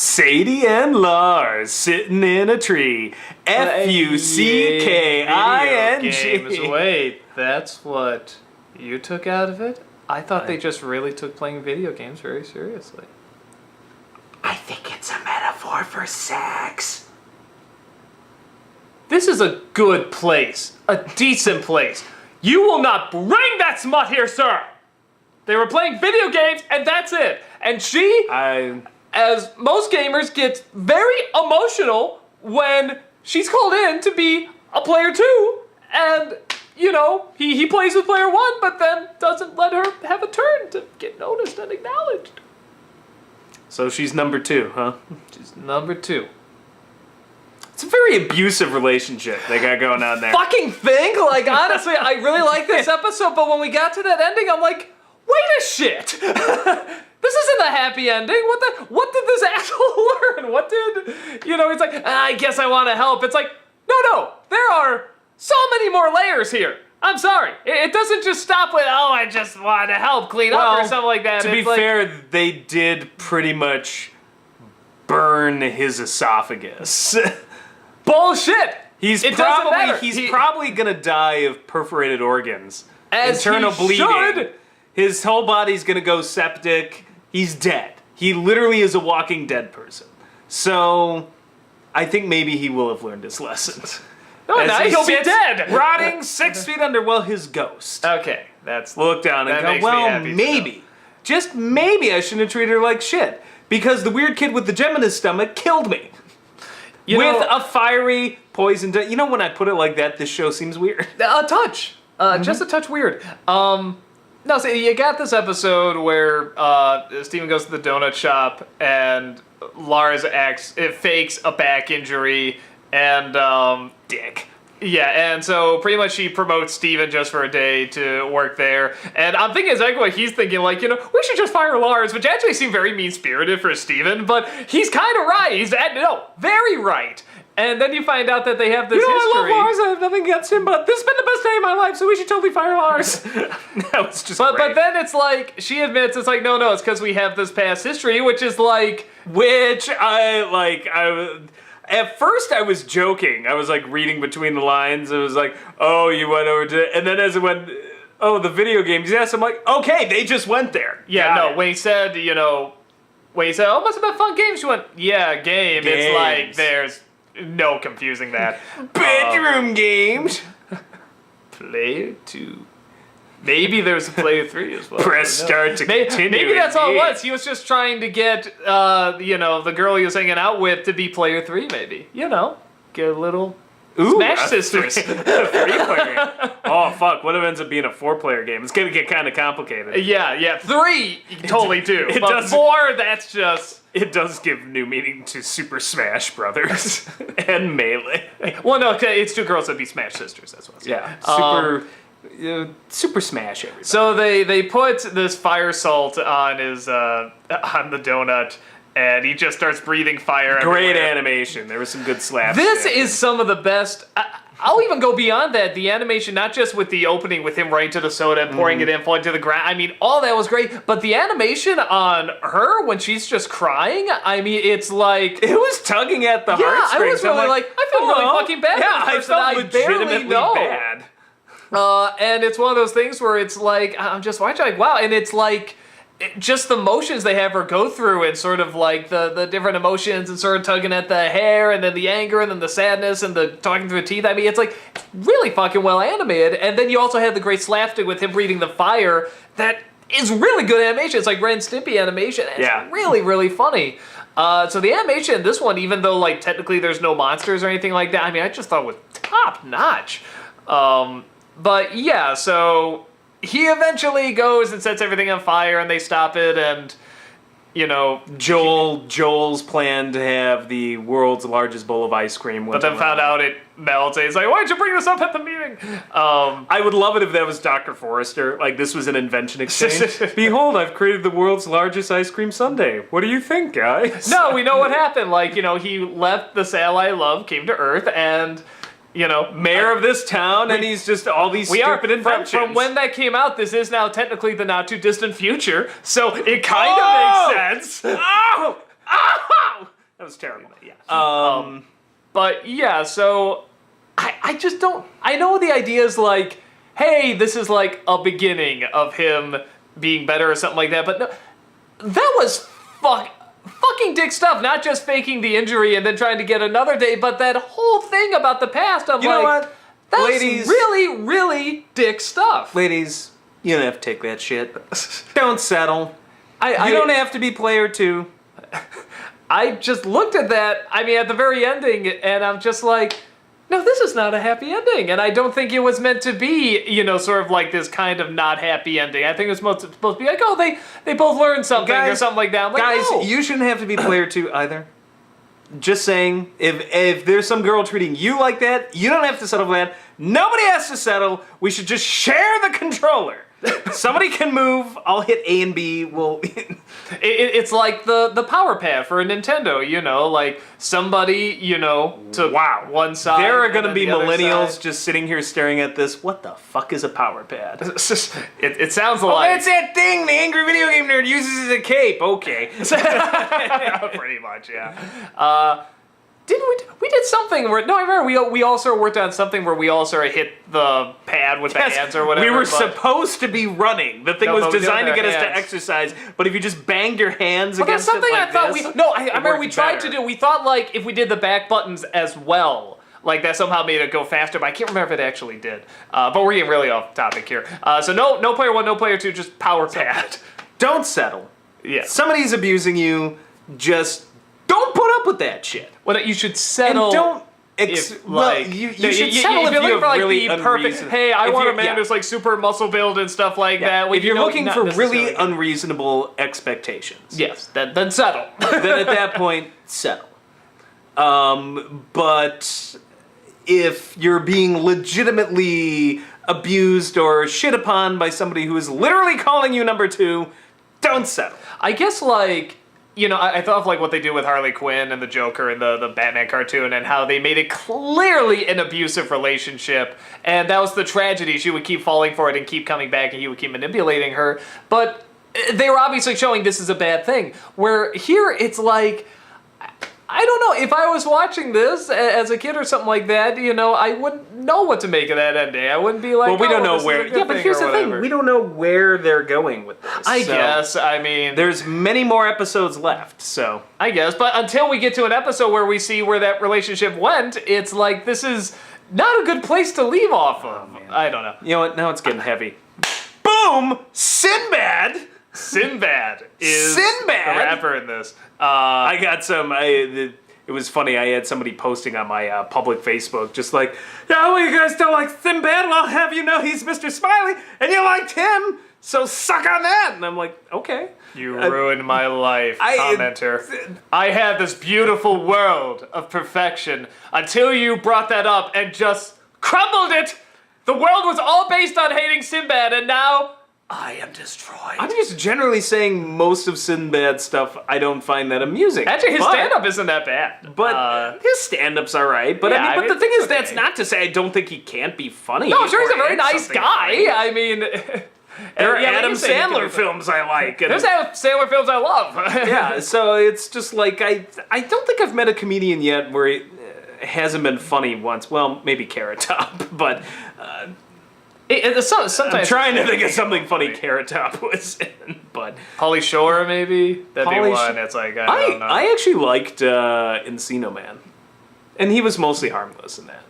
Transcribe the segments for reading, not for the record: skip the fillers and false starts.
Sadie and Lars sitting in a tree. Fucking. Wait, that's what you took out of it? I thought they just really took playing video games very seriously. I think it's a metaphor for sex. This is a good place. A decent place. You will not bring that smut here, sir! They were playing video games, and that's it. And she, as most gamers, gets very emotional when she's called in to be a player 2, and, you know, he plays with player 1, but then doesn't let her have a turn to get noticed and acknowledged. So she's number 2, huh? She's number 2. It's a very abusive relationship they got going on there. Fucking think? Like, honestly, I really like this episode, but when we got to that ending, I'm like, wait a shit! This isn't a happy ending. What did this asshole learn? What did, he's like, I guess I want to help. It's like, no, there are so many more layers here. I'm sorry. It doesn't just stop with, oh, I just want to help clean up or something like that. To be fair, they did pretty much burn his esophagus. Bullshit! He's probably gonna die of perforated organs. As internal he bleeding. should. His whole body's gonna go septic. He's dead. He literally is a walking dead person. So, I think maybe he will have learned his lessons. No, now he'll be dead! Rotting 6 feet under, well, his ghost. Okay, that's... Look down and go, well, maybe. Just maybe I shouldn't have treated her like shit. Because the weird kid with the gem in his stomach killed me. With a fiery poison. You know, when I put it like that, this show seems weird. A touch. Just a touch weird. No, so you got this episode where Steven goes to the donut shop and Lars fakes a back injury and dick. Yeah, and so pretty much she promotes Steven just for a day to work there. And I'm thinking exactly what he's thinking, like, we should just fire Lars, which actually seemed very mean-spirited for Steven, but he's kind of right. He's, very right. And then you find out that they have this history. I love Lars, I have nothing against him, but this has been the best day of my life, so we should totally fire Lars. That was just great. But then it's like, she admits, it's like, no, it's because we have this past history, which is like... At first I was joking. I was like reading between the lines. It was like, oh, you went over to... And then as it went, oh, the video games. Yes, I'm like, okay, they just went there. Yeah, when he said, oh, must have been fun games, she went, yeah, game. Games. It's like, there's no confusing that. Bedroom games. Player 2. Maybe there's a player 3 as well. Press start to continue. Maybe that's all it was. He was just trying to get, the girl he was hanging out with to be player 3, maybe. Get a little Smash Sisters. 3-player. Oh, fuck. What if it ends up being a 4-player game? It's going to get kind of complicated. Yeah. 3, you can totally do. But 4, that's just... It does give new meaning to Super Smash Brothers and Melee. Well, no, it's 2 girls that be Smash Sisters. That's what I'm saying. Super Smash everybody. So they put this fire salt on his on the donut, and he just starts breathing fire. Great everywhere. Animation. There was some good slaps. This is some of the best. I'll even go beyond that. The animation, not just with the opening with him right to the soda and pouring it in, falling to the ground. I mean, all that was great. But the animation on her when she's just crying, I mean, it's like... It was tugging at the heartstrings. I was really I feel really fucking bad. Yeah, I felt legitimately bad. And it's one of those things where it's like, I'm just watching like, wow, and it's like, just the motions they have her go through and sort of like the different emotions and sort of tugging at the hair and then the anger and then the sadness and the talking through the teeth. I mean, it's like really fucking well animated. And then you also have the great slapstick with him breathing the fire that is really good animation. It's like Ren and Stimpy animation. It's really, really funny. So the animation in this one, even though like technically there's no monsters or anything like that, I mean, I just thought it was top notch. But yeah, so he eventually goes and sets everything on fire and they stop it and, Joel's plan to have the world's largest bowl of ice cream. But then found out it melts and he's like, why'd you bring this up at the meeting? I would love it if that was Dr. Forrester. Like, this was an invention exchange. Behold, I've created the world's largest ice cream sundae. What do you think, guys? No, we know what happened. Like, he left the satellite love, came to Earth, and... mayor of this town, and he's just all these stupid inventions. From when that came out, this is now technically the not too distant future, so it kind of makes sense. Oh! was terrible. Yeah. But yeah, so I just don't. I know the idea is like, hey, this is like a beginning of him being better or something like that. But no, that was fucking dick stuff. Not just faking the injury and then trying to get another day, but that whole thing about the past. I'm You know what? That's Ladies- really, really dick stuff. Ladies, you don't have to take that shit. Don't settle. You I don't have to be player 2. I just looked at that, I mean, at the very ending, and I'm just like, no, this is not a happy ending. And I don't think it was meant to be, you know, sort of like this kind of not happy ending. I think it was supposed to be like, oh, they both learned something or something like that. I'm like, Guys, no. you shouldn't have to be player 2 either. Just saying, if there's some girl treating you like that, you don't have to settle for that. Nobody has to settle. We should just share the controller. Somebody can move. I'll hit A and B. We'll. It's like the power pad for a Nintendo, you know, like somebody, you know, to one side. There are and going to then be the other millennials side. just sitting here staring at this. What the fuck is a power pad? It sounds Oh, like it's that thing the angry video game nerd uses as a cape. Okay. pretty much, yeah. Didn't we did something where, no, I remember we also worked on something where we all sort of hit the pad with the hands or whatever. We were but- supposed to be running. The thing No, was but we did designed to with get our us to hands. exercise, but if you just banged your hands Well, that's against something it like I thought this, I remember we worked tried to better. do. We thought like if we did the back buttons as well, like that somehow made it go faster. But I can't remember if it actually did. But we're getting really off topic here. So no player 1, no player 2, just power pad. Don't settle. Yeah. Somebody's abusing you. Just don't put up with that shit. Well, you should And settle. don't. If, well, like, you no, should settle if if you're you looking for have like really the perfect. unreasonable. Hey, I if want a you're- man yeah. who's like super muscle build and stuff like that. If you're looking not for really necessarily- unreasonable expectations, yes, then settle. then at that point, settle. But if you're being legitimately abused or shit upon by somebody who is literally calling you number 2, don't settle. I guess like. You know, I thought of like what they do with Harley Quinn and the Joker and the Batman cartoon and how they made it clearly an abusive relationship. And that was the tragedy. She would keep falling for it and keep coming back and he would keep manipulating her. But they were obviously showing this is a bad thing. Where here it's like, I don't know, if I was watching this as a kid or something like that, you know, I wouldn't know what to make of that ending. I wouldn't be like, Well, we don't oh, know this is a where. good Yeah, but thing here's or the thing: whatever. we don't know where they're going with this. I So guess, I mean... there's many more episodes left. So I guess, but until we get to an episode where we see where that relationship went, it's like this is not a good place to leave off of. I don't know. you know what? Now it's getting heavy. Boom! Sinbad. Sinbad is Sinbad? the rapper in this. I got some. It was funny. I had somebody posting on my public Facebook, just like, "Yeah, well, you guys don't like Sinbad? Well, I'll have you know he's Mr. Smiley, and you liked him, so suck on that." And I'm like, okay. You ruined my life, I- commenter. I had this beautiful world of perfection until you brought that up and just crumbled it. The world was all based on hating Sinbad, and now I am destroyed. I'm just generally saying most of Sinbad's stuff I don't find that amusing. Actually, his But- stand-up isn't that bad. But his stand-up's all right. But yeah, I mean, but the thing it's is, that's okay. not to say I don't think he can't be funny. No, I'm sure he's a or very add nice something guy. funny. I mean, There are yeah, like Adam you said, he can Sandler be- films I like. And There's Adam Sandler films I love. yeah, so it's just like I don't think I've met a comedian yet where he hasn't been funny once. Well, maybe Carrot Top, but Sometimes I'm trying to think of something funny Carrot Top was in. But Pauly Shore, maybe that'd Pauly be one. Shore- It's like I don't know. I actually liked Encino Man, and he was mostly harmless in that.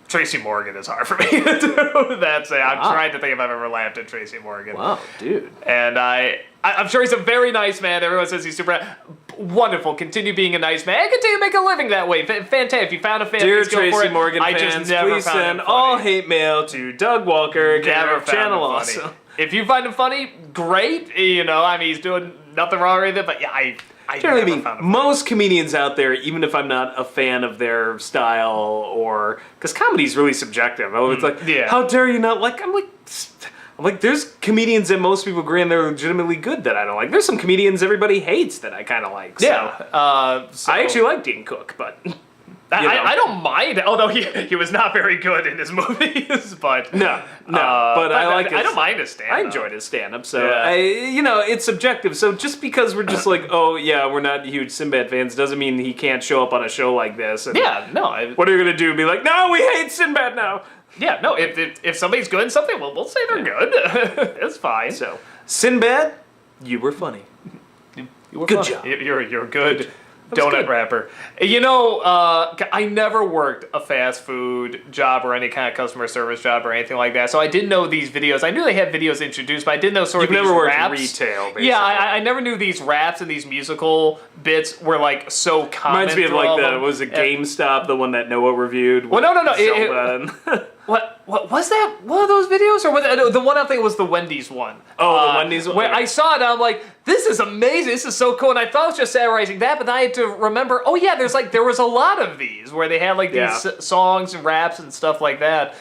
Tracy Morgan is hard for me to do. That's it. I'm Wow. trying to think if I've ever laughed at Tracy Morgan. Wow, dude. And I'm sure he's a very nice man. Everyone says he's super wonderful. Continue being a nice man. And continue to make a living that way. Fantastic. If you found a fan, Dear please go for Tracy it. Morgan I fans, just never please found send him all funny. hate mail to Doug Walker. Never Channel found him also. funny. If you find him funny, great. You know, I mean, he's doing nothing wrong with it. But yeah, I Generally never speaking, found him funny. most comedians out there, even if I'm not a fan of their style or because comedy's really subjective. It's like, yeah. how dare you not like? I'm like, there's comedians that most people agree on they're legitimately good that I don't like. There's some comedians everybody hates that I kind of like. So. Yeah. So, I actually like Dean Cook, but I don't mind, although he was not very good in his movies, but No, but I like his, I don't mind his stand-up. I enjoyed his stand-up, so Yeah. it's subjective. So just because we're just like, oh yeah, we're not huge Sinbad fans, doesn't mean he can't show up on a show like this. And Yeah, no, what are you gonna do? Be like, no, we hate Sinbad now. yeah, no. If somebody's good in something, we'll say they're good. It's fine. So Sinbad, you were funny. You were Good funny. job. You're good. was Donut good. wrapper. You know, I never worked a fast food job or any kind of customer service job or anything like that, so I didn't know these videos. I knew they had videos introduced, but I didn't know sort of You've these never worked raps. retail, basically. Yeah, I never knew these raps and these musical bits were like so common. Reminds me of through all like them. was it GameStop, the one that Noah reviewed? Well, no. Zelda What was that? One of those videos, or was it, the one I think was the Wendy's one? Oh, the Wendy's one? Where I saw it, and I'm like, this is amazing. This is so cool. And I thought it was just satirizing that, but then I had to remember. Oh yeah, there was a lot of these where they had like these Yeah. songs and raps and stuff like that.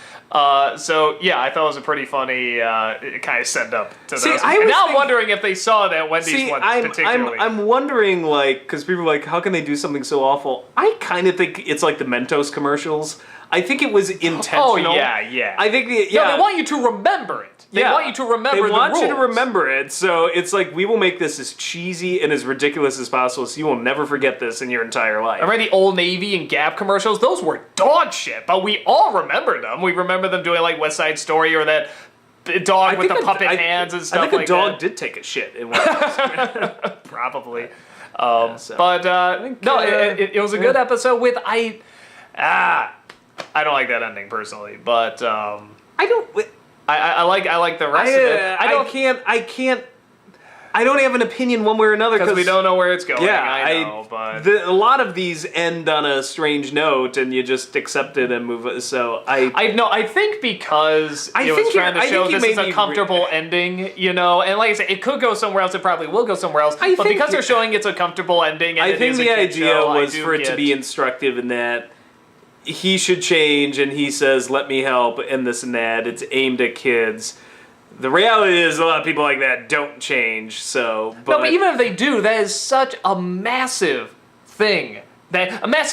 So yeah, I thought it was a pretty funny kind of send up to See, those. I And was now I'm thinking- wondering if they saw that Wendy's See, one I'm particularly. I'm wondering, like, because people are like, how can they do something so awful? I kind of think it's like the Mentos commercials. I think it was intentional. Oh yeah. I think No, they want you to remember it. They want you to remember They want the you to rules. remember it, so it's like we will make this as cheesy and as ridiculous as possible, so you will never forget this in your entire life. Remember the Old Navy and Gap commercials? Those were dog shit, but we all remember them. We remember them doing like West Side Story or that dog with the puppet hands and stuff I think like a dog that. did take a shit in one of those. Probably. So. But it was a good episode with I don't like that ending personally, but I don't. I like the rest of it. I don't have an opinion one way or another because we don't know where it's going. Yeah, I know, but a lot of these end on a strange note, and you just accept it and move it. So I think because it was trying to show this is a comfortable ending, you know, and like I said, it could go somewhere else. It probably will go somewhere else. But because they're showing it's a comfortable ending, and I think the idea was for it to be in. instructive in that he should change, and he says, "Let me help," and this and that. It's aimed at kids. The reality is, a lot of people like that don't change. So, But even if they do, that is such a massive thing.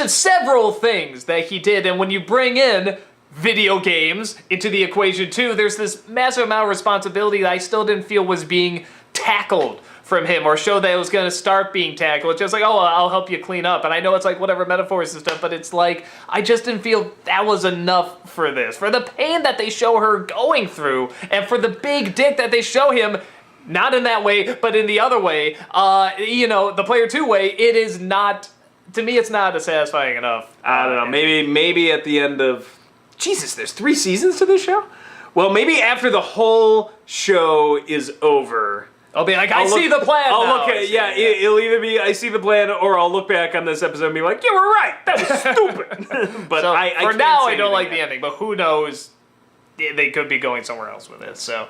Several things that he did, and when you bring in video games into the equation too, there's this massive amount of responsibility that I still didn't feel was being tackled from him, or show that it was going to start being tackled. It's just like, oh, I'll help you clean up. And I know it's like whatever metaphors and stuff, but it's like, I just didn't feel that was enough for this. For the pain that they show her going through, and for the big dick that they show him, not in that way, but in the other way, the Player 2 way, it is not, to me, it's not satisfying enough. I don't know. Maybe at the end of Jesus, there's 3 seasons to this show. Well, maybe after the whole show is over, I'll be like, I see the plan. I'll now. look at it'll either be I see the plan, or I'll look back on this episode and be like, you were right. That was stupid. But So I for can't now, say I don't like anything the yet. ending, but who knows? They could be going somewhere else with it. So,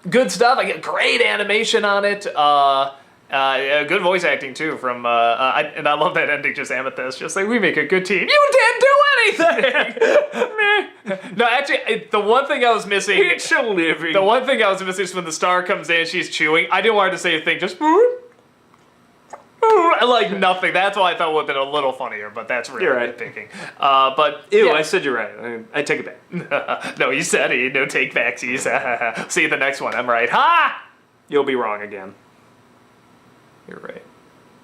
good stuff. I get great animation on it. Good voice acting too from and I love that ending. Just Amethyst, just like we make a good team. You didn't do anything. Meh. No, actually, the one thing I was missing. It's a living. The one thing I was missing is when the star comes in, she's chewing. I didn't want her to say a thing. Just. Like nothing. That's why I thought it would have been a little funnier, but that's really You're right. nitpicking. But Ew, yeah. I said you're right. I take it back. No, you said it. No take backsies. See you the next one. I'm right. Ha! You'll be wrong again. You're right.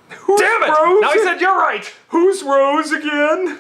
Damn it! Rose? Now I said you're right. Who's Rose again?